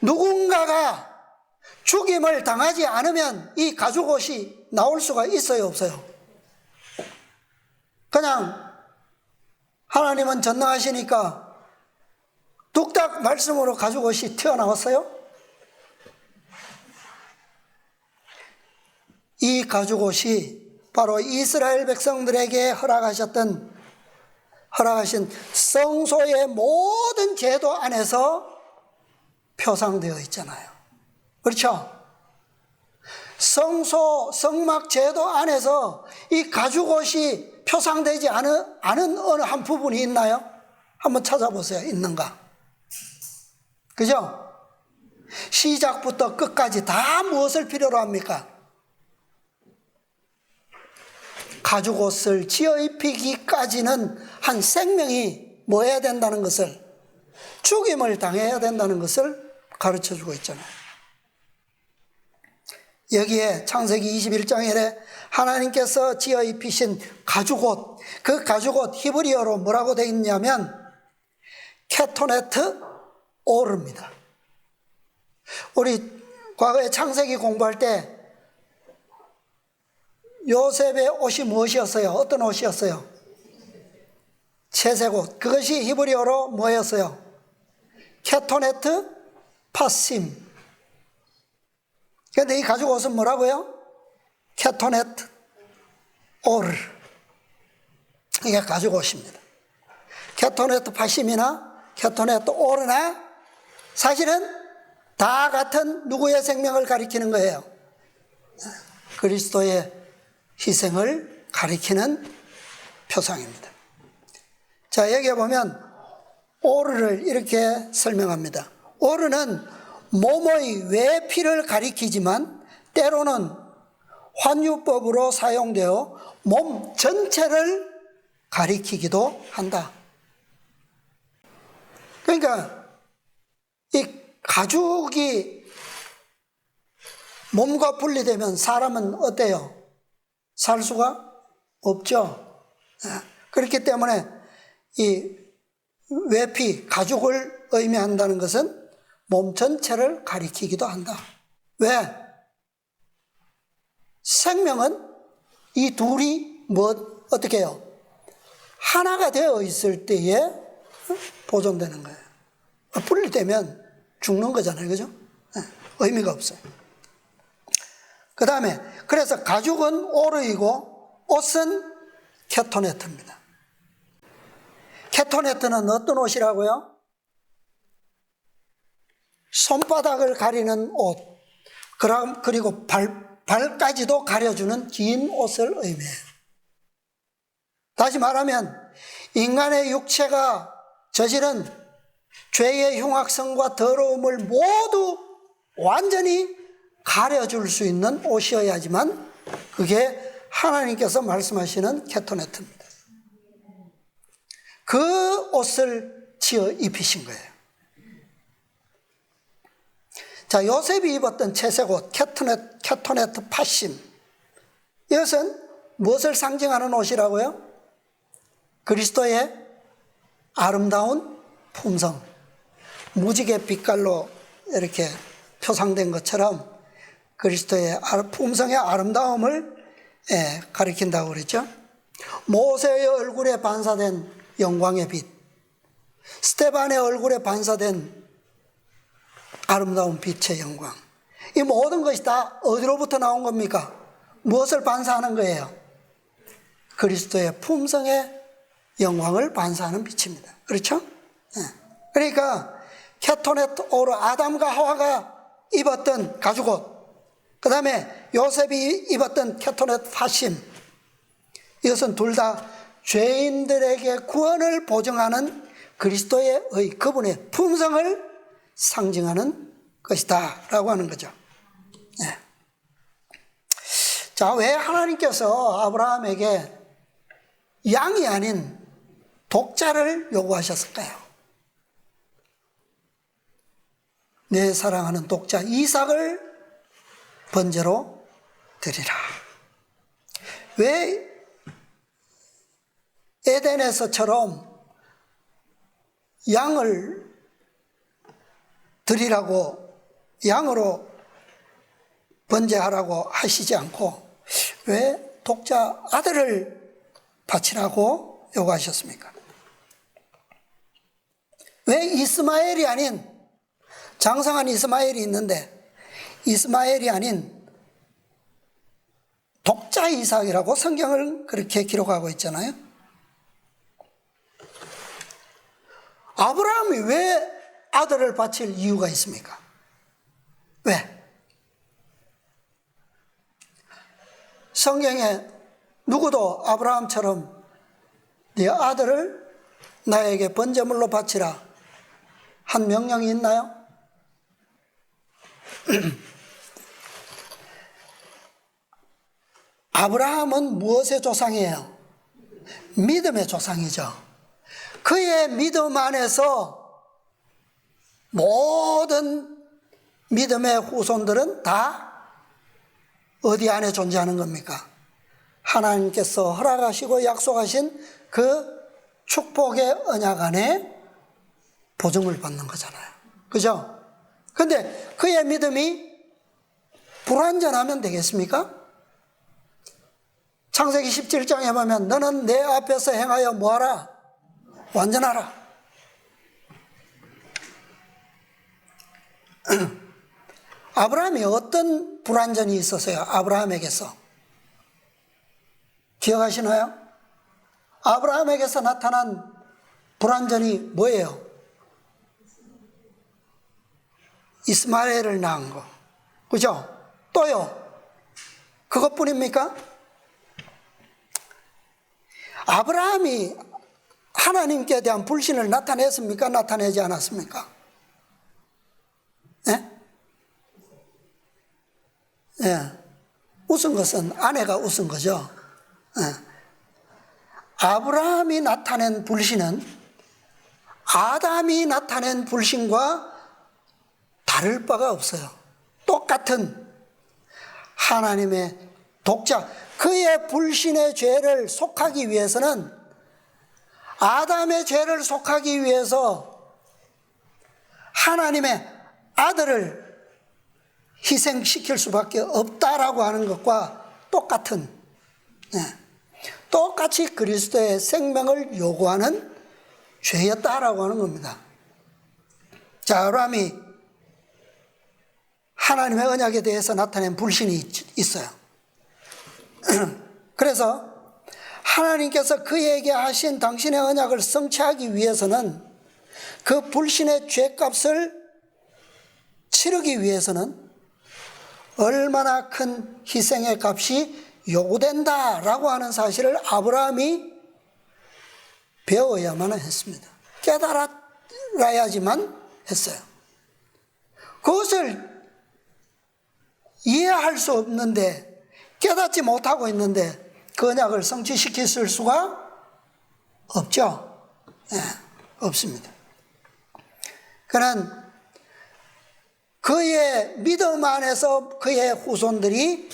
누군가가 죽임을 당하지 않으면 이 가죽옷이 나올 수가 있어요, 없어요? 그냥 하나님은 전능하시니까 뚝딱 말씀으로 가죽옷이 튀어나왔어요? 이 가죽옷이 바로 이스라엘 백성들에게 허락하신 성소의 모든 제도 안에서 표상되어 있잖아요. 그렇죠? 성소, 성막 제도 안에서 이 가죽옷이 표상되지 않은 어느 한 부분이 있나요? 한번 찾아보세요. 있는가? 그죠? 시작부터 끝까지 다 무엇을 필요로 합니까? 가죽옷을 지어 입히기까지는 한 생명이 뭐 해야 된다는 것을, 죽임을 당해야 된다는 것을 가르쳐주고 있잖아요. 여기에 창세기 21장에 하나님께서 지어 입히신 가죽옷, 그 가죽옷 히브리어로 뭐라고 되어 있냐면 케토네트 오르입니다. 우리 과거에 창세기 공부할 때 요셉의 옷이 무엇이었어요? 어떤 옷이었어요? 채색옷. 그것이 히브리어로 뭐였어요? 케토네트 파심. 그런데 이 가죽옷은 뭐라고요? 케토네트 오르. 이게 가죽옷입니다. 케토네트 파심이나 케토네트 오르나 사실은 다 같은 누구의 생명을 가리키는 거예요? 그리스도의 희생을 가리키는 표상입니다. 자, 여기에 보면 오르를 이렇게 설명합니다. 오르는 몸의 외피를 가리키지만 때로는 환유법으로 사용되어 몸 전체를 가리키기도 한다. 그러니까 이 가죽이 몸과 분리되면 사람은 어때요? 살 수가 없죠. 그렇기 때문에 이 외피, 가죽을 의미한다는 것은 몸 전체를 가리키기도 한다. 왜? 생명은 이 둘이 어떻게 해요? 하나가 되어 있을 때에 보존되는 거예요. 분리되면 죽는 거잖아요. 그죠? 의미가 없어요. 그 다음에 그래서 가죽은 오르이고 옷은 케토네트입니다. 케토네트는 어떤 옷이라고요? 손바닥을 가리는 옷, 그리고 발까지도 가려주는 긴 옷을 의미해요. 다시 말하면 인간의 육체가 저지른 죄의 흉악성과 더러움을 모두 완전히 가려줄 수 있는 옷이어야지만 그게 하나님께서 말씀하시는 케토네트입니다. 그 옷을 지어 입히신 거예요. 자, 요셉이 입었던 채색 옷, 케토네트 파심. 이것은 무엇을 상징하는 옷이라고요? 그리스도의 아름다운 품성. 무지개 빛깔로 이렇게 표상된 것처럼 그리스도의 품성의 아름다움을 가리킨다고 그랬죠. 모세의 얼굴에 반사된 영광의 빛, 스테반의 얼굴에 반사된 아름다운 빛의 영광. 이 모든 것이 다 어디로부터 나온 겁니까? 무엇을 반사하는 거예요? 그리스도의 품성의 영광을 반사하는 빛입니다. 그렇죠? 그러니까 케토네트 오로 아담과 하와가 입었던 가죽옷, 그 다음에 요셉이 입었던 케토네트 파심, 이것은 둘 다 죄인들에게 구원을 보증하는 그리스도의 그분의 품성을 상징하는 것이다 라고 하는 거죠. 자, 왜 하나님께서 아브라함에게 양이 아닌 독자를 요구하셨을까요? 내 사랑하는 독자 이삭을 번제로 드리라. 왜 에덴에서처럼 양을 드리라고, 양으로 번제하라고 하시지 않고 왜 독자 아들을 바치라고 요구하셨습니까? 왜 이스마엘이 아닌, 장성한 이스마엘이 있는데 이스마엘이 아닌 독자 이삭이라고 성경을 그렇게 기록하고 있잖아요. 아브라함이 왜 아들을 바칠 이유가 있습니까? 왜? 성경에 누구도 아브라함처럼 네 아들을 나에게 번제물로 바치라 한 명령이 있나요? 아브라함은 무엇의 조상이에요? 믿음의 조상이죠. 그의 믿음 안에서 모든 믿음의 후손들은 다 어디 안에 존재하는 겁니까? 하나님께서 허락하시고 약속하신 그 축복의 언약 안에 보증을 받는 거잖아요. 그죠? 근데 그의 믿음이 불완전하면 되겠습니까? 창세기 17장에 보면 너는 내 앞에서 행하여 뭐하라? 완전하라. 아브라함이 어떤 불완전이 있었어요? 아브라함에게서. 기억하시나요? 아브라함에게서 나타난 불완전이 뭐예요? 이스마엘을 낳은 거. 그죠? 또요? 그것뿐입니까? 아브라함이 하나님께 대한 불신을 나타냈습니까? 나타내지 않았습니까? 예? 예. 웃은 것은 아내가 웃은 거죠. 예. 아브라함이 나타낸 불신은 아담이 나타낸 불신과 다를 바가 없어요. 똑같은 하나님의 독자, 그의 불신의 죄를 속하기 위해서는 아담의 죄를 속하기 위해서 하나님의 아들을 희생시킬 수밖에 없다라고 하는 것과 똑같은, 똑같이 그리스도의 생명을 요구하는 죄였다라고 하는 겁니다. 자, 아브라함이 하나님의 언약에 대해서 나타낸 불신이 있어요. 그래서 하나님께서 그에게 하신 당신의 언약을 성취하기 위해서는 그 불신의 죄값을 치르기 위해서는 얼마나 큰 희생의 값이 요구된다라고 하는 사실을 아브라함이 배워야만 했습니다. 살아야지만 했어요. 그것을 이해할 수 없는데, 깨닫지 못하고 있는데 그 언약을 성취시킬 수가 없죠. 네, 없습니다. 그는 그의 믿음 안에서 그의 후손들이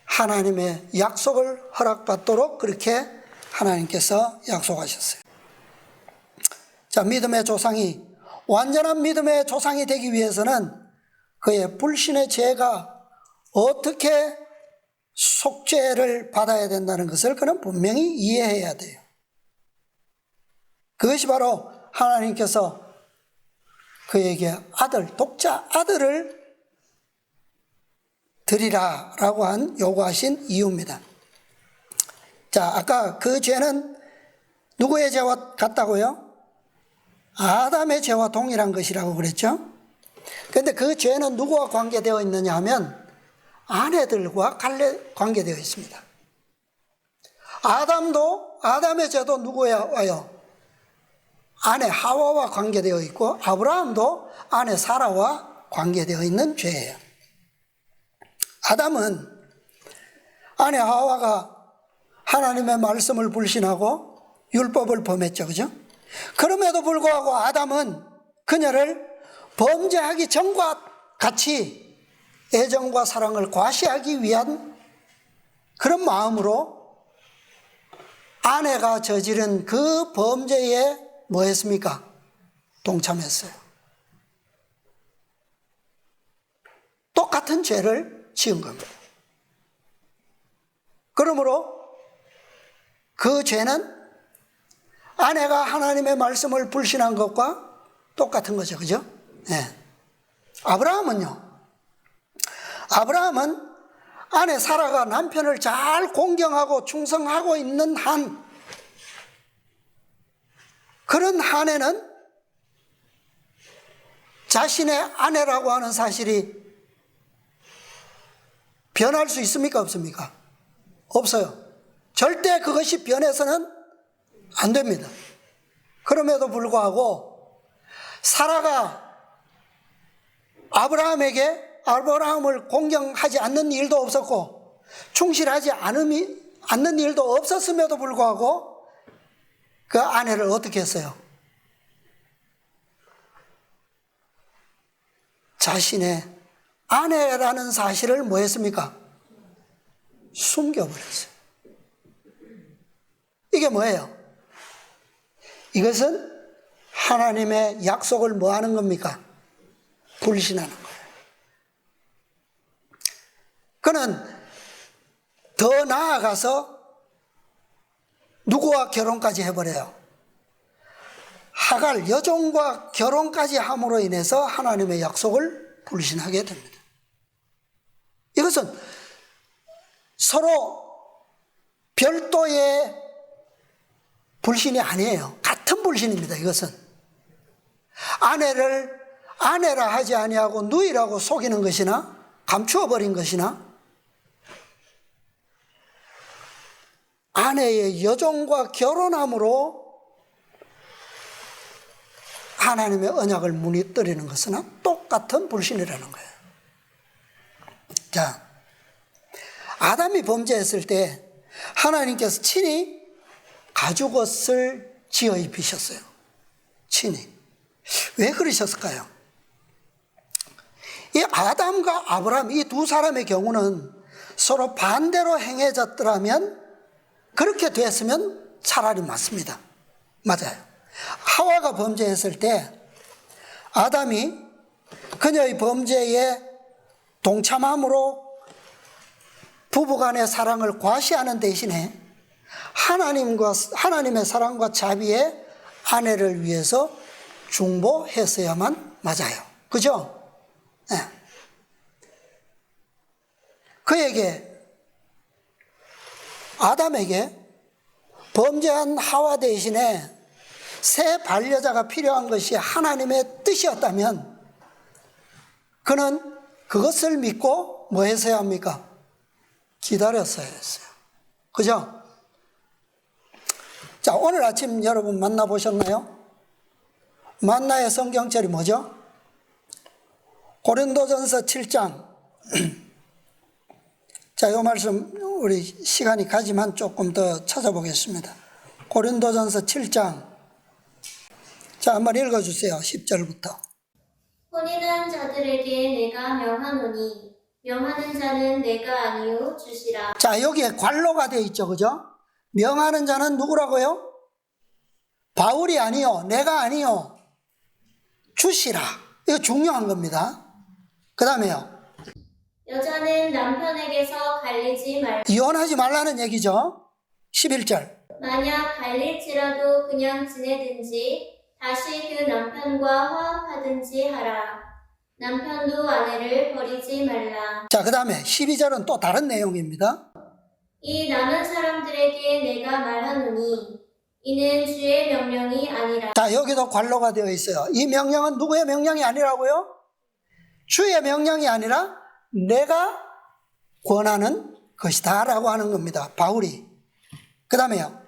하나님의 약속을 허락받도록 그렇게 하나님께서 약속하셨어요. 자, 믿음의 조상이, 완전한 믿음의 조상이 되기 위해서는 그의 불신의 죄가 어떻게 속죄를 받아야 된다는 것을 그는 분명히 이해해야 돼요. 그것이 바로 하나님께서 그에게 독자 아들을 드리라라고 요구하신 이유입니다. 자, 아까 그 죄는 누구의 죄와 같다고요? 아담의 죄와 동일한 것이라고 그랬죠. 그런데 그 죄는 누구와 관계되어 있느냐 하면 아내들과 관계되어 있습니다. 아담의 죄도 누구와요? 아내 하와와 관계되어 있고, 아브라함도 아내 사라와 관계되어 있는 죄예요. 아담은 아내 하와가 하나님의 말씀을 불신하고 율법을 범했죠. 그죠? 그럼에도 불구하고 아담은 그녀를 범죄하기 전과 같이 애정과 사랑을 과시하기 위한 그런 마음으로 아내가 저지른 그 범죄에 뭐 했습니까? 동참했어요. 똑같은 죄를 지은 겁니다. 그러므로 그 죄는 아내가 하나님의 말씀을 불신한 것과 똑같은 거죠. 그죠? 네. 아브라함은 아내 사라가 남편을 잘 공경하고 충성하고 있는 그런 한에는 자신의 아내라고 하는 사실이 변할 수 있습니까? 없습니까? 없어요. 절대 그것이 변해서는 안 됩니다. 그럼에도 불구하고 사라가 아브라함을 공경하지 않는 일도 없었고 충실하지 않는 일도 없었음에도 불구하고 그 아내를 어떻게 했어요? 자신의 아내라는 사실을 뭐 했습니까? 숨겨버렸어요. 이게 뭐예요? 이것은 하나님의 약속을 뭐 하는 겁니까? 불신하는 거예요. 그는 더 나아가서 누구와 결혼까지 해버려요? 하갈 여종과 결혼까지 함으로 인해서 하나님의 약속을 불신하게 됩니다. 이것은 서로 별도의 불신이 아니에요. 같은 불신입니다. 이것은 아내를 아내라 하지 아니하고 누이라고 속이는 것이나 감추어 버린 것이나 아내의 여종과 결혼함으로 하나님의 언약을 무너뜨리는 것은 똑같은 불신이라는 거예요. 자, 아담이 범죄했을 때 하나님께서 친히 가죽옷을 지어 입히셨어요. 친히. 왜 그러셨을까요? 이 아담과 아브라함 이 두 사람의 경우는 서로 반대로 행해졌더라면 그렇게 됐으면 차라리 맞습니다. 맞아요. 하와가 범죄했을 때 아담이 그녀의 범죄에 동참함으로 부부간의 사랑을 과시하는 대신에 하나님의 사랑과 자비에 아내를 위해서 중보했어야만 맞아요. 그죠? 네. 아담에게 범죄한 하와 대신에 새 반려자가 필요한 것이 하나님의 뜻이었다면 그는 그것을 믿고 뭐 했어야 합니까? 기다렸어야 했어요. 그죠? 자, 오늘 아침 여러분 만나보셨나요? 만나의 성경절이 뭐죠? 고린도전서 7장. 자, 이 말씀 우리 시간이 가지만 조금 더 찾아보겠습니다. 고린도전서 7장. 자, 한번 읽어주세요. 10절부터. 혼인한 자들에게 내가 명하노니 명하는 자는 내가 아니요 주시라. 자, 여기에 관로가 되어 있죠. 그죠? 명하는 자는 누구라고요? 바울이 아니요, 내가 아니요, 주시라. 이거 중요한 겁니다. 그 다음에요. 여자는 남편에게서 갈리지 말고 이혼하지 말라는 얘기죠. 11절. 만약 갈릴지라도 그냥 지내든지 다시 그 남편과 화합하든지 하라. 남편도 아내를 버리지 말라. 자, 그 다음에 12절은 또 다른 내용입니다. 이 남은 사람들에게 내가 말하노니 이는 주의 명령이 아니라. 자, 여기도 관로가 되어 있어요. 이 명령은 누구의 명령이 아니라고요? 주의 명령이 아니라 내가 권하는 것이다 라고 하는 겁니다. 바울이. 그 다음에요.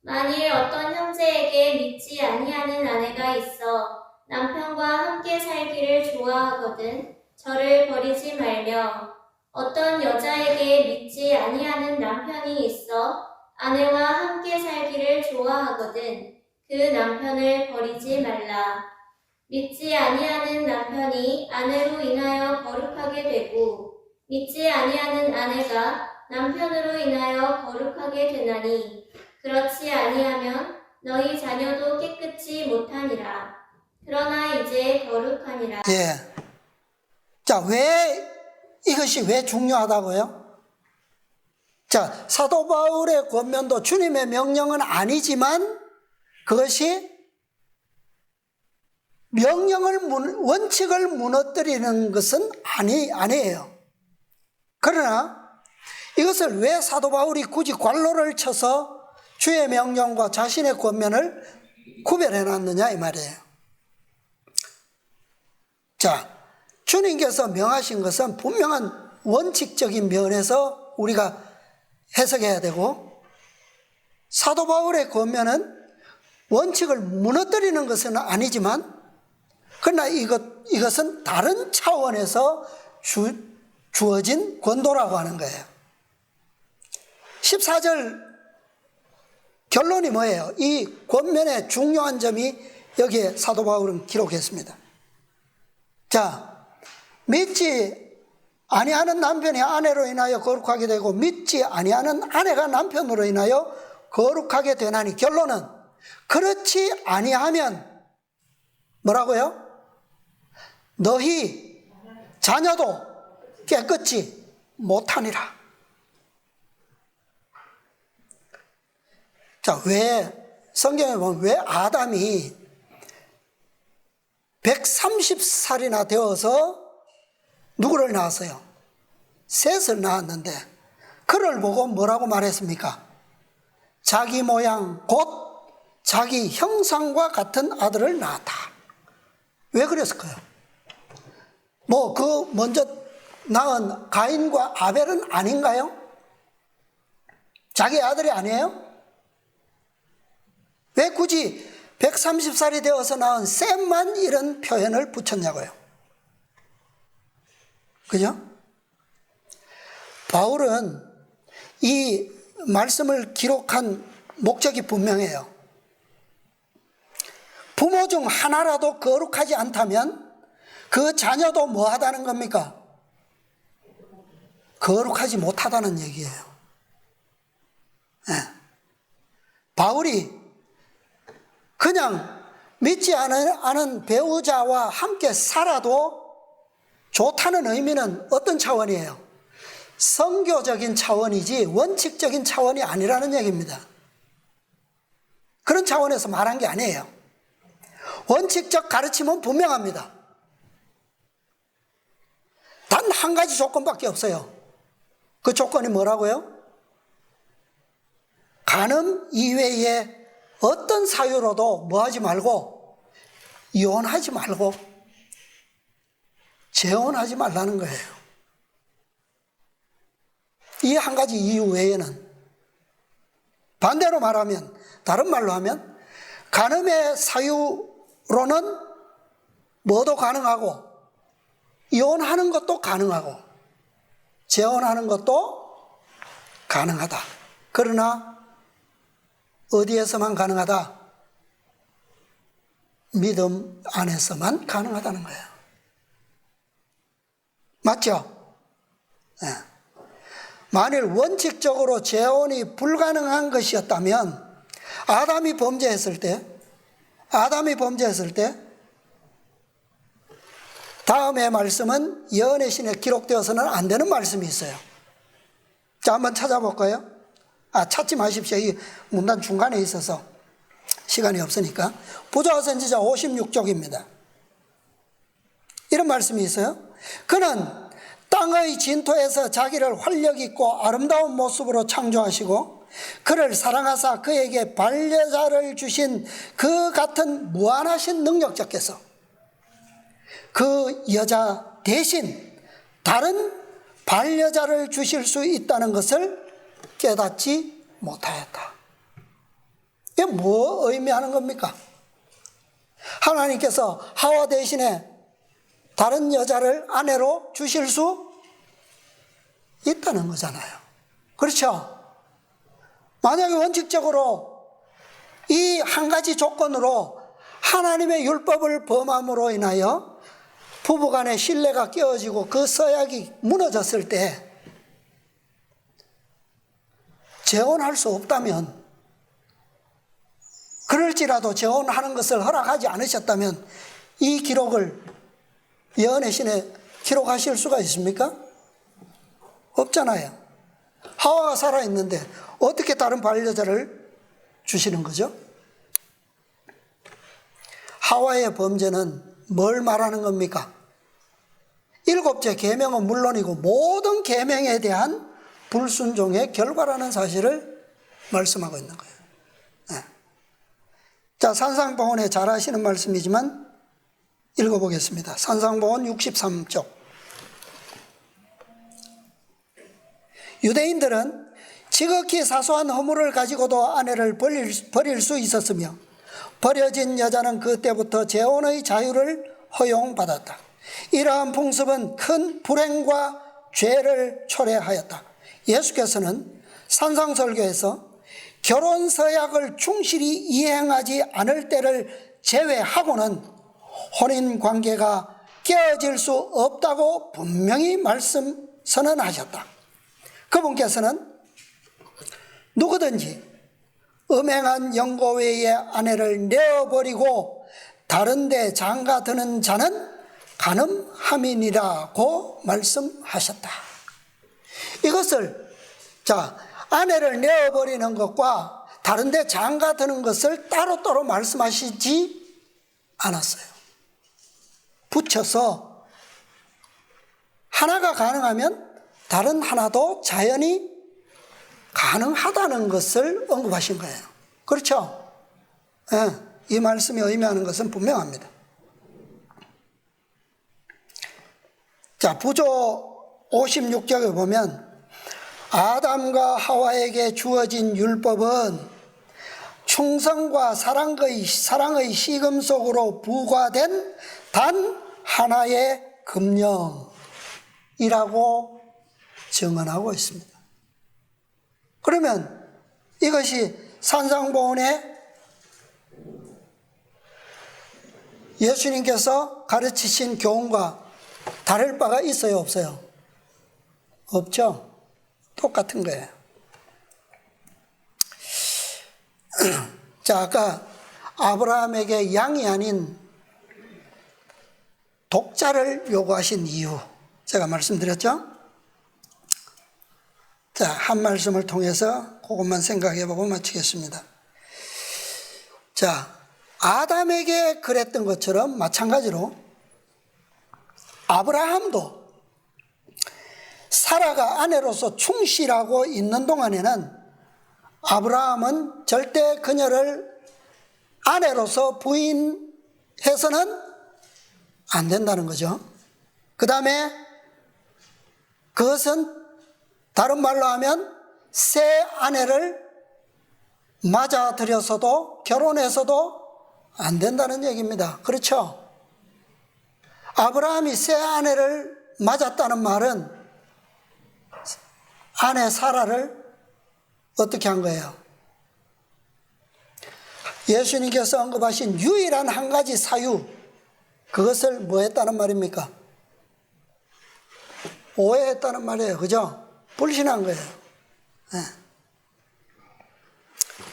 만일 어떤 형제에게 믿지 아니하는 아내가 있어 남편과 함께 살기를 좋아하거든 저를 버리지 말며 어떤 여자에게 믿지 아니하는 남편이 있어 아내와 함께 살기를 좋아하거든 그 남편을 버리지 말라. 믿지 아니하는 남편이 아내로 인하여 거룩하게 되고 믿지 아니하는 아내가 남편으로 인하여 거룩하게 되나니 그렇지 아니하면 너희 자녀도 깨끗이 못하니라. 그러나 이제 거룩하니라. 예. 자, 이것이 왜 중요하다고요? 자, 사도 바울의 권면도 주님의 명령은 아니지만 그것이 원칙을 무너뜨리는 것은 아니에요. 그러나 이것을 왜 사도 바울이 굳이 관로를 쳐서 주의 명령과 자신의 권면을 구별해 놨느냐 이 말이에요. 자, 주님께서 명하신 것은 분명한 원칙적인 면에서 우리가 해석해야 되고 사도 바울의 권면은 원칙을 무너뜨리는 것은 아니지만 그러나 이것은 다른 차원에서 주어진 권도라고 하는 거예요. 14절 결론이 뭐예요? 이 권면의 중요한 점이 여기에 사도 바울은 기록했습니다. 자, 믿지 아니하는 남편이 아내로 인하여 거룩하게 되고 믿지 아니하는 아내가 남편으로 인하여 거룩하게 되나니 결론은 그렇지 아니하면 뭐라고요? 너희 자녀도 깨끗이 못하니라. 자, 왜 성경에 보면 왜 아담이 130살이나 되어서 누구를 낳았어요? 셋을 낳았는데 그를 보고 뭐라고 말했습니까? 자기 모양 곧 자기 형상과 같은 아들을 낳았다. 왜 그랬을까요? 그 먼저 낳은 가인과 아벨은 아닌가요? 자기 아들이 아니에요? 왜 굳이 130살이 되어서 낳은 셈만 이런 표현을 붙였냐고요? 그죠? 바울은 이 말씀을 기록한 목적이 분명해요. 부모 중 하나라도 거룩하지 않다면 그 자녀도 뭐 하다는 겁니까? 거룩하지 못하다는 얘기예요. 네. 바울이 그냥 믿지 않은 배우자와 함께 살아도 좋다는 의미는 어떤 차원이에요? 성교적인 차원이지 원칙적인 차원이 아니라는 얘기입니다. 그런 차원에서 말한 게 아니에요. 원칙적 가르침은 분명합니다. 단 한 가지 조건밖에 없어요. 그 조건이 뭐라고요? 간음 이외에 어떤 사유로도 뭐 하지 말고 이혼하지 말고 재혼하지 말라는 거예요. 이 한 가지 이유 외에는 반대로 말하면 다른 말로 하면 간음의 사유 뭐도 가능하고 이혼하는 것도 가능하고 재혼하는 것도 가능하다. 그러나 어디에서만 가능하다? 믿음 안에서만 가능하다는 거예요. 맞죠? 네. 만일 원칙적으로 재혼이 불가능한 것이었다면 아담이 범죄했을 때 다음의 말씀은 예언의 신에 기록되어서는 안 되는 말씀이 있어요. 자, 한번 찾아볼까요? 찾지 마십시오. 이 문단 중간에 있어서 시간이 없으니까. 부조와 선지자 56쪽입니다. 이런 말씀이 있어요. 그는 땅의 진토에서 자기를 활력 있고 아름다운 모습으로 창조하시고 그를 사랑하사 그에게 반려자를 주신 그 같은 무한하신 능력자께서 그 여자 대신 다른 반려자를 주실 수 있다는 것을 깨닫지 못하였다. 이게 뭐 의미하는 겁니까? 하나님께서 하와 대신에 다른 여자를 아내로 주실 수 있다는 거잖아요. 그렇죠? 만약에 원칙적으로 이 한 가지 조건으로 하나님의 율법을 범함으로 인하여 부부간의 신뢰가 깨어지고 그 서약이 무너졌을 때 재혼할 수 없다면, 그럴지라도 재혼하는 것을 허락하지 않으셨다면 이 기록을 예언의 신에 기록하실 수가 있습니까? 없잖아요. 하와가 살아있는데 어떻게 다른 반려자를 주시는 거죠? 하와의 범죄는 뭘 말하는 겁니까? 7째 계명은 물론이고 모든 계명에 대한 불순종의 결과라는 사실을 말씀하고 있는 거예요. 네. 자, 산상보훈에 잘 아시는 말씀이지만 읽어보겠습니다. 산상보훈 63쪽. 유대인들은 지극히 사소한 허물을 가지고도 아내를 버릴 수 있었으며 버려진 여자는 그때부터 재혼의 자유를 허용받았다. 이러한 풍습은 큰 불행과 죄를 초래하였다. 예수께서는 산상설교에서 결혼 서약을 충실히 이행하지 않을 때를 제외하고는 혼인 관계가 깨어질 수 없다고 분명히 선언하셨다. 그분께서는 누구든지 음행한 영고 외의 아내를 내어버리고 다른 데 장가드는 자는 간음함이니라고 말씀하셨다. 이것을, 자, 아내를 내어버리는 것과 다른 데 장가드는 것을 따로따로 말씀하시지 않았어요. 붙여서 하나가 가능하면 다른 하나도 자연히 가능하다는 것을 언급하신 거예요. 그렇죠? 네, 이 말씀이 의미하는 것은 분명합니다. 자, 부조 56쪽에 보면 아담과 하와에게 주어진 율법은 충성과 사랑의 시금 속으로 부과된 단 하나의 금령이라고 증언하고 있습니다. 그러면 이것이 산상보훈에 예수님께서 가르치신 교훈과 다를 바가 있어요, 없어요? 없죠? 똑같은 거예요. 자, 아까 아브라함에게 양이 아닌 독자를 요구하신 이유 제가 말씀드렸죠? 자, 한 말씀을 통해서 그것만 생각해보고 마치겠습니다. 자, 아담에게 그랬던 것처럼 마찬가지로 아브라함도 사라가 아내로서 충실하고 있는 동안에는 아브라함은 절대 그녀를 아내로서 부인해서는 안 된다는 거죠. 그 다음에 그것은 다른 말로 하면 새 아내를 맞아들여서도 결혼해서도 안 된다는 얘기입니다. 그렇죠? 아브라함이 새 아내를 맞았다는 말은 아내 사라를 어떻게 한 거예요? 예수님께서 언급하신 유일한 한 가지 사유, 그것을 뭐 했다는 말입니까? 오해했다는 말이에요. 그죠? 불신한 거예요. 네.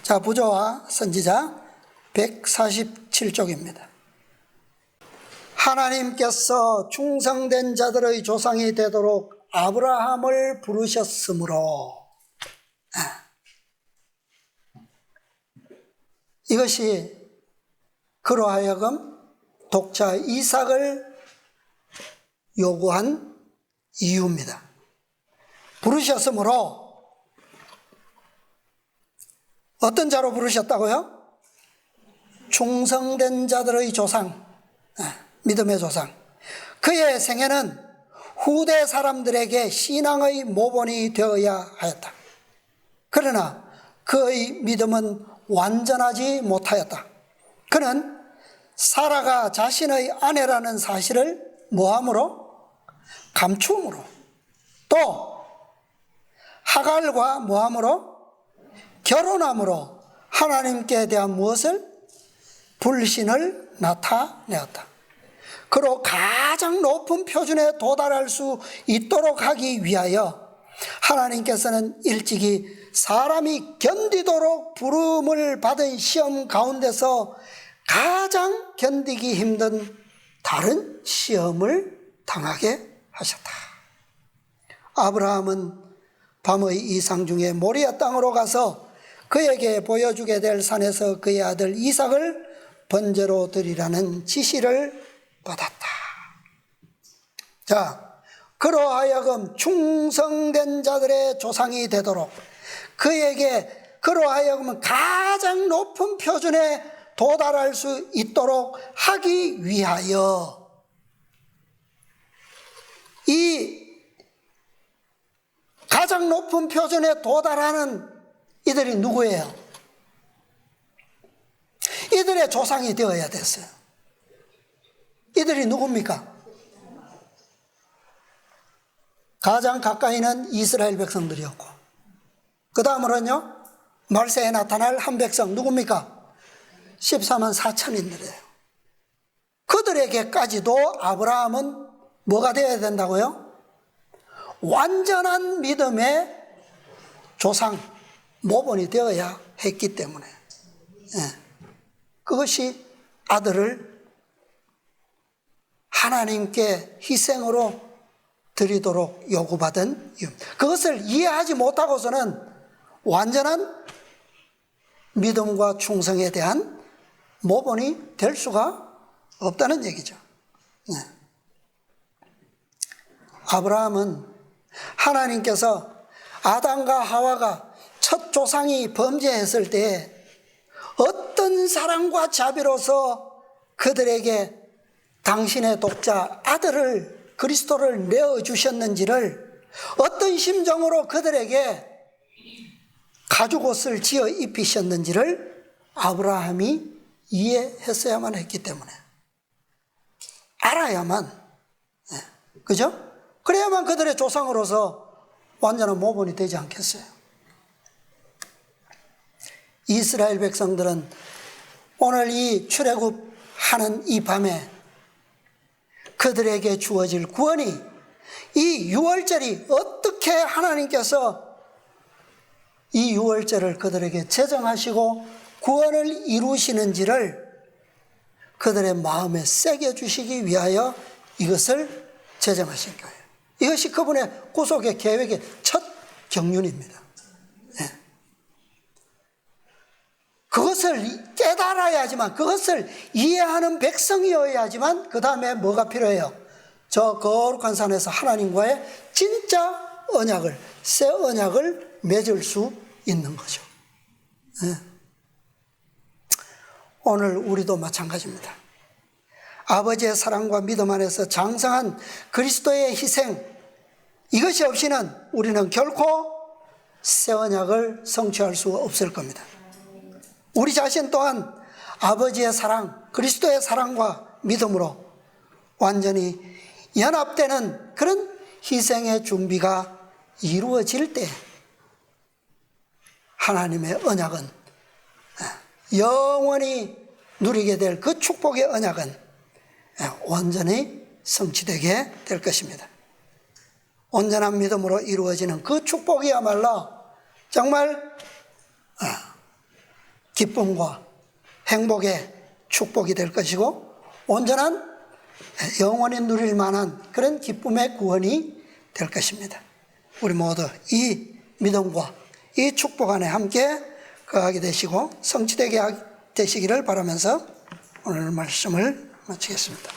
자, 부조와 선지자 147쪽입니다. 하나님께서 충성된 자들의 조상이 되도록 아브라함을 부르셨으므로, 이것이 그로 하여금 독자 이삭을 요구한 이유입니다. 부르셨으므로 어떤 자로 부르셨다고요? 충성된 자들의 조상, 믿음의 조상. 그의 생애는 후대 사람들에게 신앙의 모본이 되어야 하였다. 그러나 그의 믿음은 완전하지 못하였다. 그는 사라가 자신의 아내라는 사실을 뭐함으로? 감추음으로, 또 하갈과 뭐함으로? 결혼함으로 하나님께 대한 무엇을? 불신을 나타내었다. 그로 가장 높은 표준에 도달할 수 있도록 하기 위하여 하나님께서는 일찍이 사람이 견디도록 부름을 받은 시험 가운데서 가장 견디기 힘든 다른 시험을 당하게 하셨다. 아브라함은 밤의 이상 중에 모리아 땅으로 가서 그에게 보여주게 될 산에서 그의 아들 이삭을 번제로 드리라는 지시를 받았다. 자, 그로 하여금 충성된 자들의 조상이 되도록 그에게 그로 하여금 가장 높은 표준에 도달할 수 있도록 하기 위하여 이 가장 높은 표준에 도달하는 이들이 누구예요? 이들의 조상이 되어야 됐어요. 이들이 누굽니까? 가장 가까이는 이스라엘 백성들이었고, 그 다음으로는요, 말세에 나타날 한 백성 누굽니까? 14만 4천인들이에요. 그들에게까지도 아브라함은 뭐가 되어야 된다고요? 완전한 믿음의 조상, 모본이 되어야 했기 때문에, 그것이 아들을 하나님께 희생으로 드리도록 요구받은 이유입니다. 그것을 이해하지 못하고서는 완전한 믿음과 충성에 대한 모본이 될 수가 없다는 얘기죠. 아브라함은 하나님께서 아담과 하와가 첫 조상이 범죄했을 때 어떤 사랑과 자비로서 그들에게 당신의 독자 아들을, 그리스도를 내어주셨는지를, 어떤 심정으로 그들에게 가죽옷을 지어 입히셨는지를 아브라함이 이해했어야만 했기 때문에, 알아야만, 그죠? 그래야만 그들의 조상으로서 완전한 모본이 되지 않겠어요? 이스라엘 백성들은 오늘 이 출애굽하는 이 밤에 그들에게 주어질 구원이, 이 유월절이 어떻게 하나님께서 이 유월절을 그들에게 제정하시고 구원을 이루시는지를 그들의 마음에 새겨 주시기 위하여 이것을 제정하신 거예요. 이것이 그분의 구속의 계획의 첫 경륜입니다. 그것을 깨달아야지만, 그것을 이해하는 백성이어야지만 그 다음에 뭐가 필요해요? 저 거룩한 산에서 하나님과의 진짜 언약을, 새 언약을 맺을 수 있는 거죠. 오늘 우리도 마찬가지입니다. 아버지의 사랑과 믿음 안에서 장성한 그리스도의 희생, 이것이 없이는 우리는 결코 새 언약을 성취할 수 없을 겁니다. 우리 자신 또한 아버지의 사랑, 그리스도의 사랑과 믿음으로 완전히 연합되는 그런 희생의 준비가 이루어질 때 하나님의 언약은, 영원히 누리게 될 그 축복의 언약은 온전히 성취되게 될 것입니다. 온전한 믿음으로 이루어지는 그 축복이야말로 정말 기쁨과 행복의 축복이 될 것이고, 온전한 영원히 누릴 만한 그런 기쁨의 구원이 될 것입니다. 우리 모두 이 믿음과 이 축복 안에 함께 거하게 되시고 성취되게 되시기를 바라면서 오늘 말씀을 마치겠습니다.